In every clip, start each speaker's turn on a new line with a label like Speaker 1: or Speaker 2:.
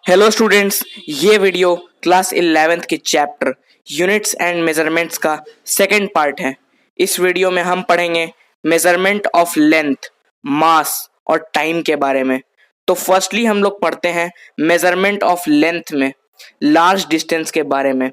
Speaker 1: Hello students, ये video class 11th के chapter units and measurements का सेकंड पार्ट है। इस वीडियो में हम पढ़ेंगे मेजरमेंट ऑफ लेंथ, मास और टाइम के बारे में। तो फर्स्टली हम लोग पढ़ते हैं मेजरमेंट ऑफ लेंथ में लार्ज डिस्टेंस के बारे में।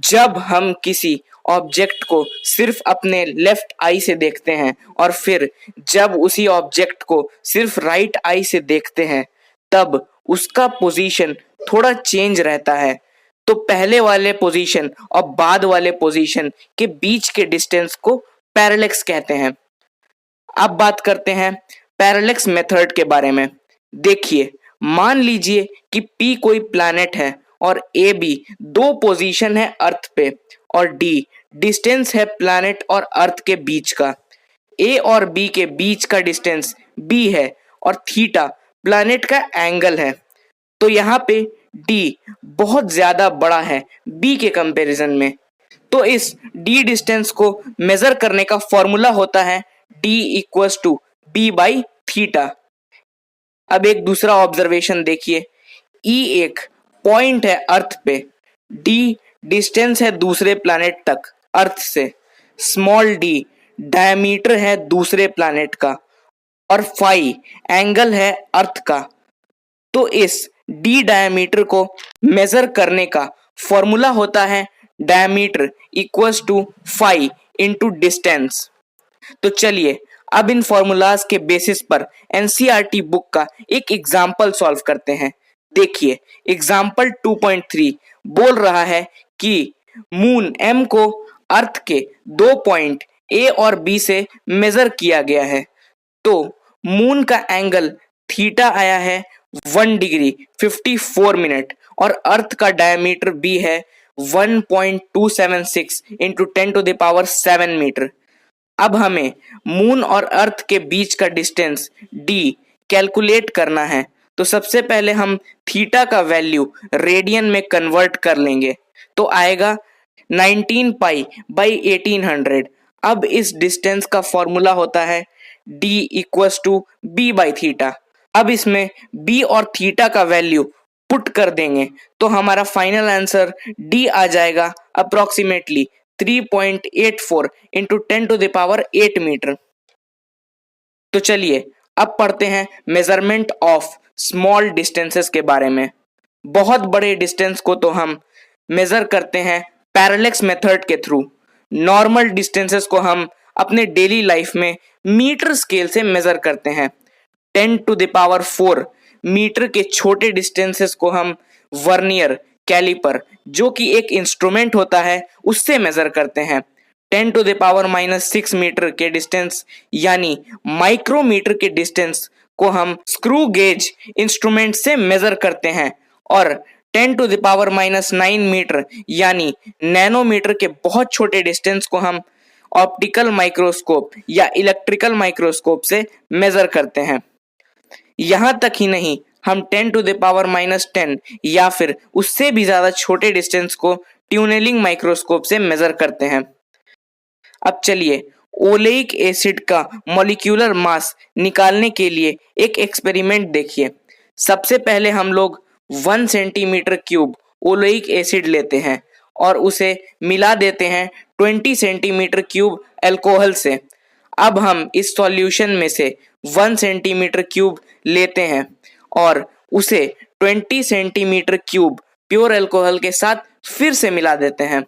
Speaker 1: जब हम किसी ऑब्जेक्ट को सिर्फ अपने लेफ्ट आई से देखते हैं और फिर जब उसी ऑब्जेक्ट को सिर्फ राइट आई से देखते हैं तब उसका पोजीशन थोड़ा चेंज रहता है। तो पहले वाले पोजीशन और बाद वाले पोजीशन के बीच के डिस्टेंस को पैरेलेक्स कहते हैं। अब बात करते हैं पैरेलेक्स मेथड के बारे में। देखिए, मान लीजिए कि P कोई प्लैनेट है और ए बी दो पोजीशन है अर्थ पे और डी डिस्टेंस है प्लैनेट और अर्थ के बीच का। ए और बी के बीच का डिस्टेंस बी है और थीटा प्लैनेट का एंगल है। तो यहाँ पे डी बहुत ज्यादा बड़ा है बी के कंपैरिजन में। तो इस डी डिस्टेंस को मेजर करने का फॉर्मूला होता है d equals to b by theta. अब एक दूसरा ऑब्जर्वेशन देखिए, ई एक पॉइंट है अर्थ पे, डी डिस्टेंस है दूसरे प्लैनेट तक अर्थ से, स्मॉल डी डायमीटर है दूसरे प्लैनेट का और फाई एंगल है अर्थ का। तो इस डी डायमीटर को मेजर करने का फॉर्मूला होता है diameter equals to phi into distance. तो चलिए अब इन फॉर्मूलाज के बेसिस पर एनसीईआरटी बुक का एक एग्जाम्पल सॉल्व करते हैं। देखिए, एग्जाम्पल 2.3 बोल रहा है कि मून एम को अर्थ के दो पॉइंट ए और बी से मेजर किया गया है। तो मून का एंगल थीटा आया है 1 डिग्री 54 मिनट और अर्थ का डायमीटर बी है 1.276 इंटू 10⁻⁷ मीटर। अब हमें मून और अर्थ के बीच का डिस्टेंस डी कैलकुलेट करना है। तो सबसे पहले हम थीटा का वैल्यू रेडियन में कन्वर्ट कर लेंगे, तो आएगा 19 पाई बाई 1800। अब इस डिस्टेंस का फॉर्मूला होता है d equals to b by theta. अब इसमें b और थीटा का वैल्यू पुट कर देंगे तो हमारा फाइनल आंसर d आ जाएगा अप्रोक्सीमेटली 3.84 इंटू 10⁸ मीटर। तो चलिए अब पढ़ते हैं मेजरमेंट ऑफ स्मॉल डिस्टेंसेस के बारे में। बहुत बड़े डिस्टेंस को तो हम मेजर करते हैं पैरेलेक्स मेथड के थ्रू। नॉर्मल डिस्टेंसेस को हम अपने डेली लाइफ में मीटर स्केल से मेजर करते हैं। 10⁴ मीटर के छोटे डिस्टेंसेस को हम वर्नियर कैलिपर, जो कि एक इंस्ट्रूमेंट होता है, उससे मेजर करते हैं। 10⁻⁻6 मीटर के डिस्टेंस यानी माइक्रोमीटर के डिस्टेंस को हम स्क्रू गेज इंस्ट्रूमेंट से मेजर करते हैं और 10⁻⁹ मीटर यानी नैनोमीटर के बहुत छोटे डिस्टेंस को हम ऑप्टिकल माइक्रोस्कोप या इलेक्ट्रिकल माइक्रोस्कोप से मेजर करते हैं। यहाँ तक ही नहीं, हम 10⁻⁻10 या फिर उससे भी ज्यादा छोटे डिस्टेंस को ट्यूनेलिंग माइक्रोस्कोप से मेजर करते हैं। अब चलिए ओलेइक एसिड का मॉलिक्यूलर मास निकालने के लिए एक एक्सपेरिमेंट देखिए। सबसे पहले हम लोग 1 सेंटीमीटर क्यूब ओलेइक एसिड लेते हैं और उसे मिला देते हैं 20 सेंटीमीटर क्यूब अल्कोहल से। अब हम इस सॉल्यूशन में से 1 सेंटीमीटर क्यूब लेते हैं और उसे 20 सेंटीमीटर क्यूब प्योर अल्कोहल के साथ फिर से मिला देते हैं।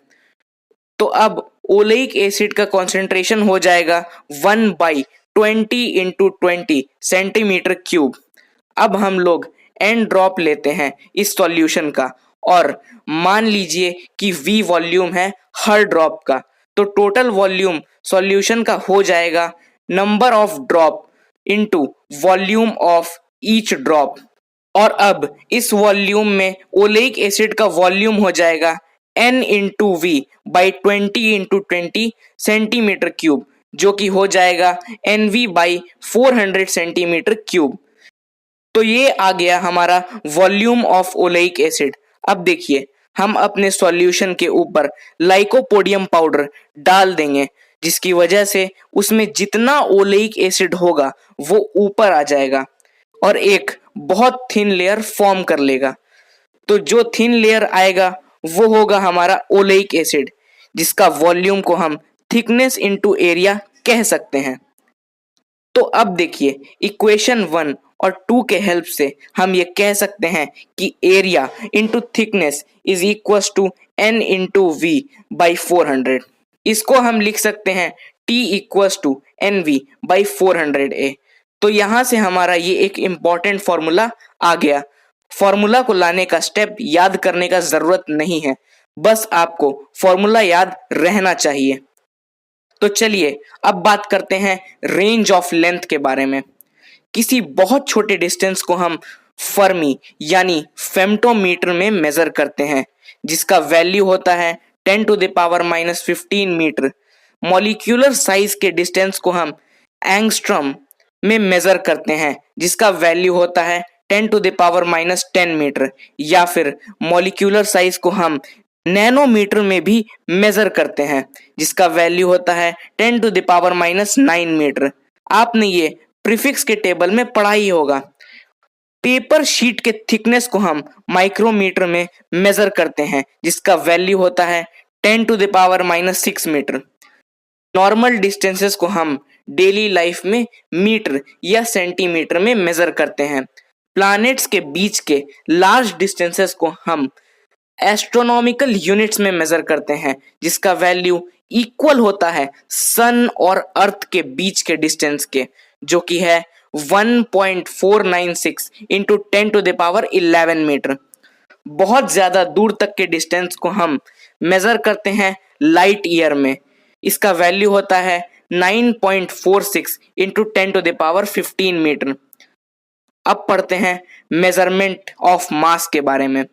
Speaker 1: तो अब ओलेइक एसिड का कॉन्सेंट्रेशन हो जाएगा 1/20 इंटू 20 सेंटीमीटर क्यूब। अब हम लोग एन ड्रॉप लेते हैं इस सॉल्यूशन का और मान लीजिए कि V वॉल्यूम है हर ड्रॉप का। तो टोटल वॉल्यूम सॉल्यूशन का हो जाएगा number of drop into volume of each drop. और अब इस वॉल्यूम में ओलेइक एसिड का वॉल्यूम हो जाएगा N into V by 20 into 20 centimetre cube, जो कि हो जाएगा NV बाई 400 सेंटीमीटर क्यूब। तो ये आ गया हमारा वॉल्यूम ऑफ ओलेइक एसिड। अब देखिए, हम अपने सॉल्यूशन के ऊपर लाइकोपोडियम पाउडर डाल देंगे, जिसकी वजह से उसमें जितना ओलेइक एसिड होगा वो ऊपर आ जाएगा और एक बहुत थिन लेयर फॉर्म कर लेगा। तो जो थिन लेयर आएगा वो होगा हमारा ओलेइक एसिड, जिसका वॉल्यूम को हम थिकनेस इनटू एरिया कह सकते हैं। तो अब देखिए इक्वेशन 1 और 2 के हेल्प से हम ये कह सकते हैं कि area into thickness is equal to n into v by 400। इसको हम लिख सकते हैं T equal to n v by 400A। तो यहां से हमारा ये एक इंपॉर्टेंट फॉर्मूला आ गया। फॉर्मूला को लाने का स्टेप याद करने का जरूरत नहीं है, बस आपको फॉर्मूला याद रहना चाहिए। तो चलिए अब बात करते हैं रेंज ऑफ लेंथ के बारे में। किसी बहुत छोटे डिस्टेंस को हम फर्मी यानी फेम्टोमीटर में मेजर करते हैं, जिसका वैल्यू होता है 10 to the power minus 15 metre. Molecular size के डिस्टेंस को हम एंगस्ट्रम में मेजर करते हैं, जिसका वैल्यू होता है 10 to the power minus 10 metre. या फिर मॉलिक्यूलर साइज को हम नैनोमीटर में भी मेजर करते हैं, जिसका वैल्यू होता है 10 to the power minus 9 metre. आपने ये प्रीफिक्स के टेबल में पढ़ा ही होगा। पेपर शीट के थिकनेस को हम माइक्रोमीटर में मेजर करते हैं, जिसका वैल्यू होता है 10 to the power minus 6 metre. Normal distances को हम डेली लाइफ में मीटर या सेंटीमीटर में मेजर करते हैं। प्लैनेट्स के बीच के लार्ज डिस्टेंसेस को हम एस्ट्रोनॉमिकल यूनिट्स में मेजर करते हैं, जिसका वैल्यू इक्वल होता है सन और अर्थ के बीच के डिस्टेंस के, जो कि है 1.496 into 10 to the power 11 metre. बहुत ज्यादा दूर तक के डिस्टेंस को हम मेजर करते हैं लाइट ईयर में। इसका वैल्यू होता है 9.46 into 10 to the power 15 metre. अब पढ़ते हैं मेजरमेंट ऑफ मास के बारे में।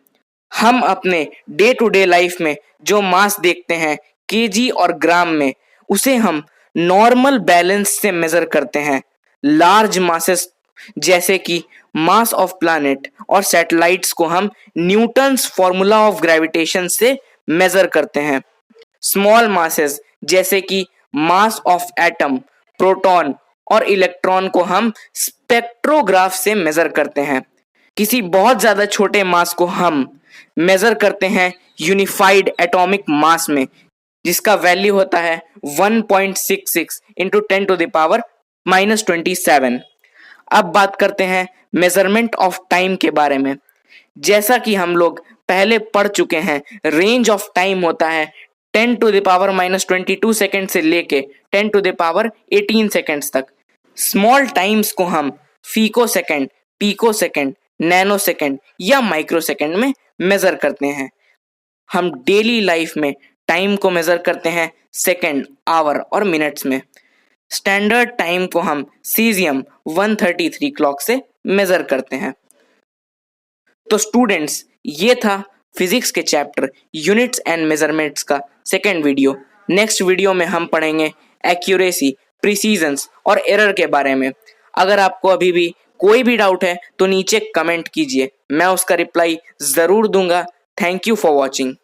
Speaker 1: हम अपने डे टू डे लाइफ में जो मास देखते हैं केजी और ग्राम में, उसे हम नॉर्मल बैलेंस से मेजर करते हैं। लार्ज मासेस जैसे कि मास ऑफ प्लैनेट और सैटेलाइट्स को हम न्यूटन्स फॉर्मूला ऑफ ग्रेविटेशन से मेजर करते हैं। स्मॉल मासेस जैसे कि मास ऑफ एटम, प्रोटॉन और इलेक्ट्रॉन को हम स्पेक्ट्रोग्राफ से मेजर करते हैं। किसी बहुत ज्यादा छोटे मास को हम मेजर करते हैं यूनिफाइड एटॉमिक मास में, जिसका वैल्यू होता है 1.66 into 10 to the power minus 27। अब बात करते हैं मेजरमेंट ऑफ टाइम के बारे में। जैसा कि हम लोग पहले पढ़ चुके हैं, रेंज ऑफ टाइम होता है 10 to the power minus 22 second से लेके 10 टू द पावर 18 सेकेंड्स तक। स्मॉल टाइम्स को हम pico second, pico second, nano second या माइक्रो सेकेंड में मेजर करते हैं। हम डेली लाइफ में टाइम को मेजर करते हैं सेकेंड, आवर और मिनट्स में। स्टैंडर्ड टाइम को हम सीजियम 133 क्लॉक से मेजर करते हैं। तो स्टूडेंट्स, ये था फिजिक्स के चैप्टर यूनिट्स एंड मेजरमेंट्स का सेकेंड वीडियो। नेक्स्ट वीडियो में हम पढ़ेंगे एक्यूरेसी, प्रिसीजंस और एरर के बारे में। अगर आपको अभी भी कोई भी डाउट है तो नीचे कमेंट कीजिए, मैं उसका रिप्लाई जरूर दूंगा। Thank you for watching.